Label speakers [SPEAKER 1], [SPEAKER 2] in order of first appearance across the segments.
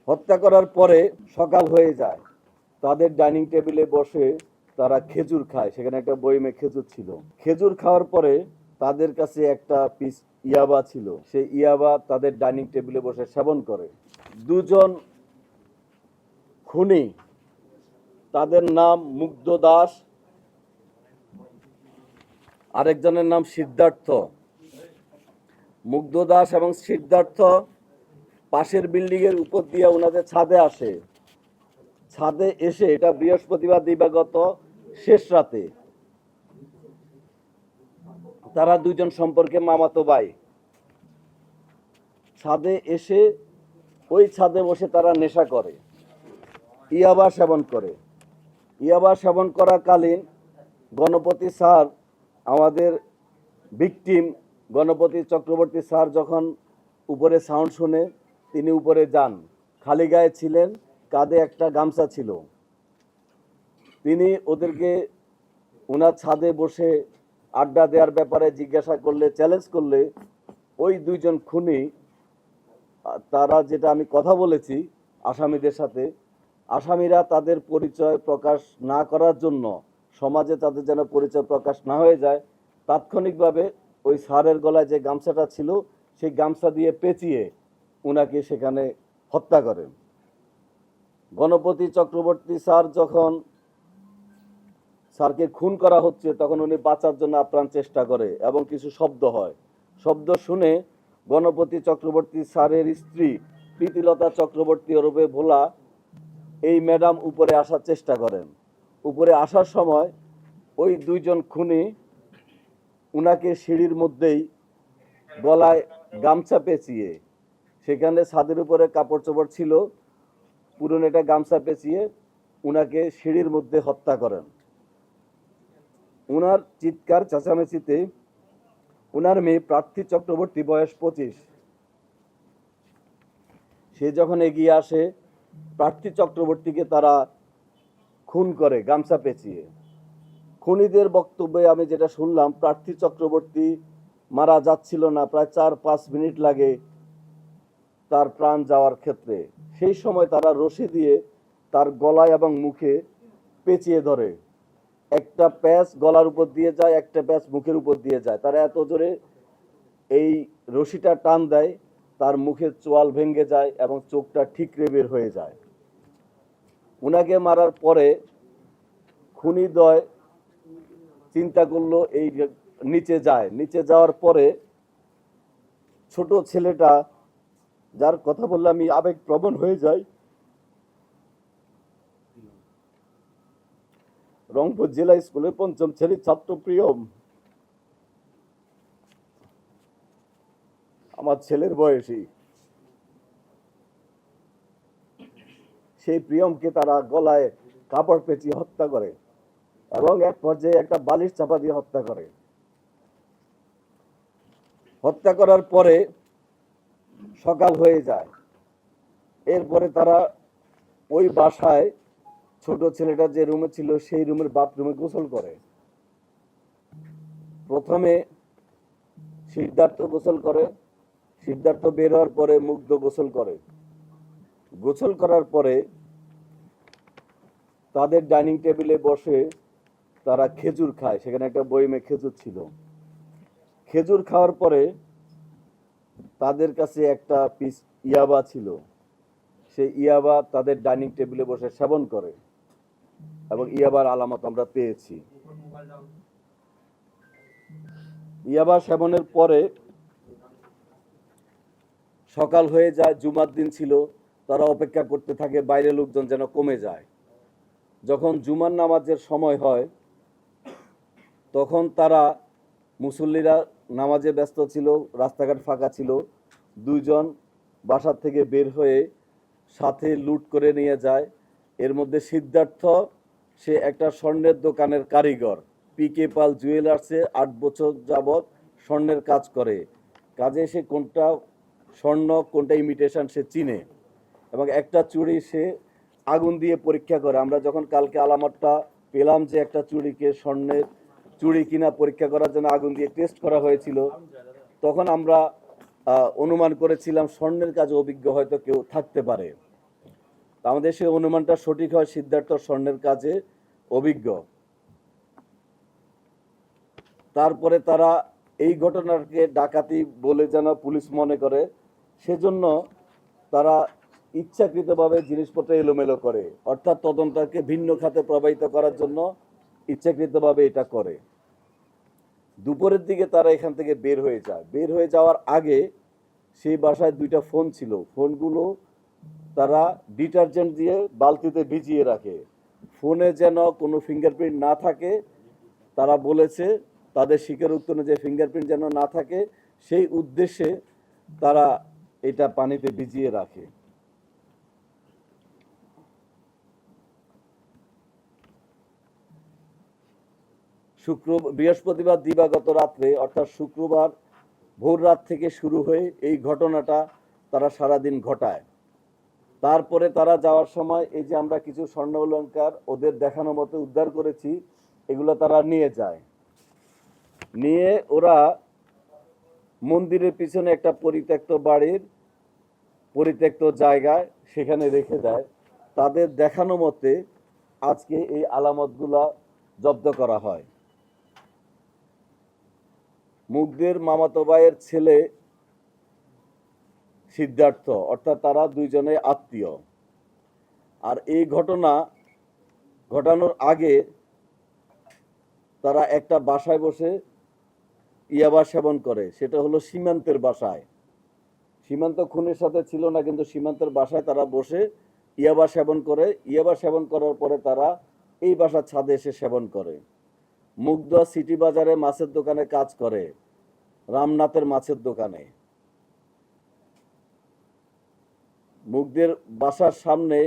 [SPEAKER 1] হত্যা করার পরে সকাল হয়ে যায়, তাদের ডাইনিং টেবিলে বসে তারা খেজুর খায়। সেখানে একটা বইমে খেজুর ছিল। খেজুর খাওয়ার পরে তাদের কাছে একটা পিস ইয়াবা ছিল। সেই ইয়াবা তাদের ডাইনিং টেবিলে বসে সেবন করে। দুজন খুনি, তাদের নাম মুগ্ধ দাস, আরেকজনের নাম সিদ্ধার্থ। মুগ্ধ দাস এবং সিদ্ধার্থ পাশের বিল্ডিং এর উপর দিয়ে ওনাদের ছাদে আসে। ছাদে এসে, এটা বৃহস্পতিবার দিবাগত শেষ রাতে, তারা দুজন সম্পর্কে মামাতো ভাই। ছাদে এসে ওই ছাদে বসে তারা নেশা করে, ইয়াবা সেবন করে। ইয়াবা সেবন করাকালীন গণপতি স্যার, আমাদের ভিকটিম গণপতি চক্রবর্তী স্যার, যখন উপরে সাউন্ড শুনে তিনি উপরে যান। খালি গায়ে ছিলেন, কাঁধে একটা গামছা ছিল। তিনি ওদেরকে ওনার ছাদে বসে আড্ডা দেওয়ার ব্যাপারে জিজ্ঞাসা করলে, চ্যালেঞ্জ করলে, ওই দুইজন খুনি, তারা যেটা আমি কথা বলেছি আসামিদের সাথে, আসামিরা তাদের পরিচয় প্রকাশ না করার জন্য, সমাজে তাদের যেন পরিচয় প্রকাশ না হয়ে যায়, তাৎক্ষণিকভাবে ওই স্যারের গলায় যে গামছাটা ছিল সেই গামছা দিয়ে পেঁচিয়ে উনাকে সেখানে হত্যা করেন। গণপতি চক্রবর্তী স্যার যখন স্যারকে খুন করা হচ্ছে, তখন উনি বাঁচার জন্য আপ্রাণ চেষ্টা করে এবং কিছু শব্দ হয়। শব্দ শুনে গণপতি চক্রবর্তী স্যারের স্ত্রী প্রীতিলতা চক্রবর্তী ওরফে ভোলা, এই ম্যাডাম উপরে আসার চেষ্টা করেন। উপরে আসার সময় ওই দুইজন খুনি উনাকে সিঁড়ির মধ্যেই গলায় গামছা পেঁচিয়ে, সেখানে ছাদের উপরে কাপড় চোপড় ছিল, পুরনো একটা গামছা পেঁচিয়ে উনাকে সিঁড়ির মধ্যে হত্যা করেন। উনার চিৎকার চেঁচামেচিতে উনার মেয়ে প্রার্থী চক্রবর্তী, বয়স 25, সে যখন এগিয়ে আসে, প্রার্থী চক্রবর্তীকে তারা খুন করে গামছা পেঁচিয়ে। খুনিদের বক্তব্যে আমি যেটা শুনলাম, প্রার্থী চক্রবর্তী মারা যাচ্ছিল না, প্রায় 4-5 মিনিট লাগে তার প্রাণ যাওয়ার ক্ষেত্রে। সেই সময় তারা রশি দিয়ে তার গলায় এবং মুখে পেঁচিয়ে ধরে। একটা প্যাচ গলার উপর দিয়ে যায়, একটা প্যাচ মুখের উপর দিয়ে যায়। তারা এত জোরে এই রশিটা টান দেয়, তার মুখের চোয়াল ভেঙে যায় এবং চোখটা ঠিকরে বের হয়ে যায়। উনাকে মারার পরে খুনিদ্বয় চিন্তা করলো এই নিচে যায়। নিচে যাওয়ার পরে ছোট ছেলেটা, যার কথা বললে আমি আবেগপ্রবণ হয়ে যাই, রংপুর জেলা স্কুলের 5ম শ্রেণীর ছাত্র প্রিয়ম, আমার ছেলের বয়সী, সেই প্রিয়মকে তারা গলায় কাপড় পেঁচিয়ে হত্যা করে এবং এক পর্যায়ে একটা বালিশ চাপা দিয়ে হত্যা করে। হত্যা করার পরে সকাল হয়ে যায়। এরপরে তারা ওই বাসায়, ছোট ছেলেটা যে রুমে ছিল সেই রুমের বাথরুমে গোসল করে। প্রথমে সিদ্ধার্থ গোসল করে, সিদ্ধার্থ বের হওয়ার পরে মুগ্ধ গোসল করে। গোসল করার পরে তাদের ডাইনিং টেবিলে বসে তারা খেজুর খায়। সেখানে একটা বইমে খেজুর ছিল। খেজুর খাওয়ার পরে তাদের কাছে একটা পিস ইয়াবা ছিল। সেই ইয়াবা তাদের ডাইনিং টেবিলে বসে সেবন করে এবং ইয়াবার আলামত আমরা পেয়েছি। ইয়াবা সেবনের পরে সকাল হয়ে যায়, জুমার দিন ছিল। তারা অপেক্ষা করতে থাকে বাইরে লোকজন যেন কমে যায়। যখন জুমার নামাজের সময় হয়, তখন তারা, মুসল্লিরা নামাজে ব্যস্ত ছিল, রাস্তাঘাট ফাঁকা ছিল। দুইজন বাসার থেকে বের হয়ে সাথে লুট করে নিয়ে যায়। এর মধ্যে সিদ্ধার্থ, সে একটা স্বর্ণের দোকানের কারিগর, পিকে পাল জুয়েলার্সে 8 বছর যাবৎ স্বর্ণের কাজ করে। কাজে সে কোনটা স্বর্ণ কোনটা ইমিটেশন সে চিনে এবং একটা চুড়ি সে আগুন দিয়ে পরীক্ষা করে। আমরা যখন কালকে আলামতটা পেলাম যে একটা চুড়িকে স্বর্ণের চুড়ি কিনা পরীক্ষা করার জন্য আগুন দিয়ে টেস্ট করা হয়েছিল, তখন আমরা অনুমান করেছিলাম স্বর্ণের কাজে অভিজ্ঞ হয়তো কেউ থাকতে পারে। তা আমাদের সেই অনুমানটা সঠিক হয়, সিদ্ধার্থ স্বর্ণের কাজে অভিজ্ঞ। তারপরে তারা এই ঘটনাকে ডাকাতি বলে যেন পুলিশ মনে করে, সেজন্য তারা ইচ্ছাকৃতভাবে জিনিসপত্র এলোমেলো করে, অর্থাৎ তদন্তকে ভিন্ন খাতে প্রবাহিত করার জন্য ইচ্ছাকৃতভাবে এটা করে। দুপুরের দিকে তারা এখান থেকে বের হয়ে যায়। বের হয়ে যাওয়ার আগে সেই বাসায় 2টা ফোন ছিল, ফোনগুলো তারা ডিটারজেন্ট দিয়ে বালতিতে ভিজিয়ে রাখে, ফোনে যেন কোনো ফিঙ্গারপ্রিন্ট না থাকে। তারা বলেছে তাদের স্বীকারোক্তি অনুযায়ী ফিঙ্গারপ্রিন্ট যেন না থাকে, সেই উদ্দেশ্যে তারা এটা পানিতে ভিজিয়ে রাখে। বৃহস্পতিবার দিবাগত রাত্রে, অর্থাৎ শুক্রবার ভোর রাত থেকে শুরু হয়ে এই ঘটনাটা তারা সারাদিন ঘটায়। তারপরে তারা যাওয়ার সময় এই যে আমরা কিছু স্বর্ণ অলংকার ওদের দেখানো মতো উদ্ধার করেছি, এগুলো তারা নিয়ে যায়। নিয়ে ওরা মন্দিরের পিছনে একটা পরিত্যক্ত বাড়ির পরিত্যক্ত জায়গায় সেখানে রেখে দেয়। তাদের দেখানো মতে আজকে এই আলামতগুলা জব্দ করা হয়। মুগ্ধের মামাতো ভাইয়ের ছেলে সিদ্ধার্থ, অর্থাৎ তারা দুইজনে আত্মীয়। আর এই ঘটনা ঘটানোর আগে তারা একটা বাসায় বসে ইয়াবা সেবন করে, সেটা হলো সীমান্তের বাসায়। সীমান্ত খুনের সাথে ছিল না, কিন্তু সীমান্তের বাসায় তারা বসে ইয়াবা সেবন করে। ইয়াবা সেবন করার পরে তারা এই বাসার ছাদে এসে সেবন করে। মুগ্ধ সিটি বাজারে মাছের দোকানে কাজ করে, রামনাথের মাছের দোকানে। মুগ্ধের বাসার সামনে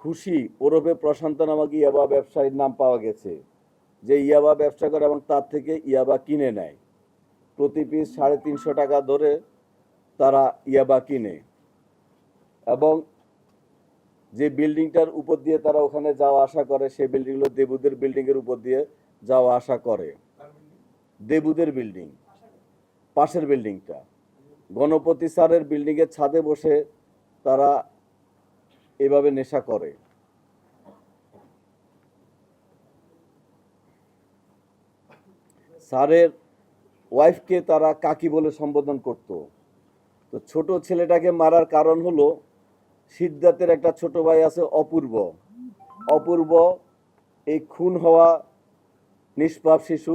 [SPEAKER 1] খুশি ওরফে প্রশান্ত নামক ইয়াবা ব্যবসায়ীর নাম পাওয়া গেছে, যে ইয়াবা ব্যবসা করে এবং তার থেকে ইয়াবা কিনে নেয়। প্রতি পিস 350 টাকা ধরে তারা ইয়াবা কিনে। এবং যে বিল্ডিংটার উপর দিয়ে তারা ওখানে যাওয়া আসা করে, সেই বিল্ডিং হলো দেবুদের বিল্ডিংয়ের উপর দিয়ে যাওয়া আসা করে। দেবুদের বিল্ডিং, পাশের বিল্ডিংটা গণপতি স্যারের বিল্ডিংয়ের ছাদে বসে তারা এভাবে নেশা করে। স্যারের ওয়াইফকে তারা কাকি বলে সম্বোধন করত। তো ছোট ছেলেটাকে মারার কারণ হলো সিদ্ধার্থের একটা ছোট ভাই আছে অপূর্ব। অপূর্ব এই খুন হওয়া নিষ্পাপ শিশু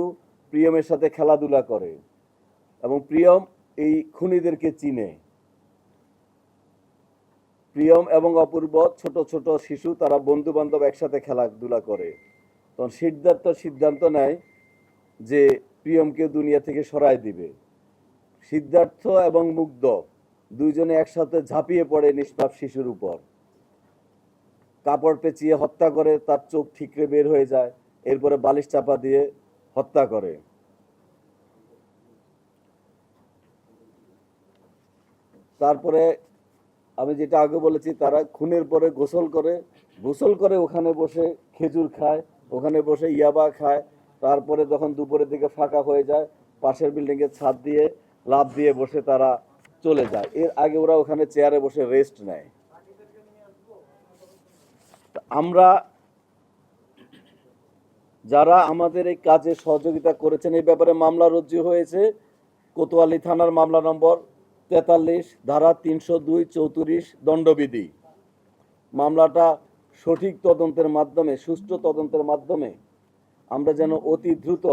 [SPEAKER 1] প্রিয়মের সাথে খেলাধুলা করে এবং প্রিয়ম এই খুনিদেরকে চিনে। প্রিয়ম এবং অপূর্ব ছোট ছোট শিশু, তারা বন্ধু বান্ধব একসাথে খেলাধুলা করে। তখন সিদ্ধার্থ সিদ্ধান্ত নেয় যে প্রিয়মকে দুনিয়া থেকে সরায় দিবে। সিদ্ধার্থ এবং মুগ্ধ দুইজনে একসাথে ঝাঁপিয়ে পড়ে নিষ্পাপ শিশুর উপর, কাপড় পেঁচিয়ে হত্যা করে, তার চোখ ঠিকরে বের হয়ে যায়, এরপরে বালিশ চাপা দিয়ে হত্যা করে। তারপরে আমি যেটা আগে বলেছি, তারা খুনের পরে গোসল করে ওখানে বসে খেজুর খায়, ওখানে বসে ইয়াবা খায়। তারপরে যখন দুপুরের দিকে ফাঁকা হয়ে যায়, পাশের বিল্ডিংয়ের ছাদ দিয়ে লাফ দিয়ে বসে তারা চলে যায়। এর আগে ওরা ওখানে চেয়ারে বসে রেস্ট নেয়। আমরা যারা আমাদের এই কাজে সহযোগিতা করেছেন, এই ব্যাপারে মামলা রুজু হয়েছে। কোতোয়ালি থানার মামলা নম্বর 43 ধারা 302-34 দণ্ডবিধি। মামলাটা সঠিক তদন্তের মাধ্যমে, সুষ্ঠু তদন্তের মাধ্যমে আমরা যেন অতি দ্রুত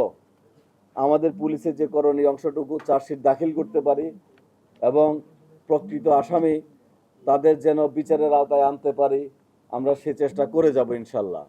[SPEAKER 1] আমাদের পুলিশের যে করণীয় অংশটুকু চার্জশিট দাখিল করতে পারি এবং প্রকৃত আসামি তাদের যেন বিচারের আওতায় আনতে পারি, আমরা সে চেষ্টা করে যাব ইনশাল্লাহ।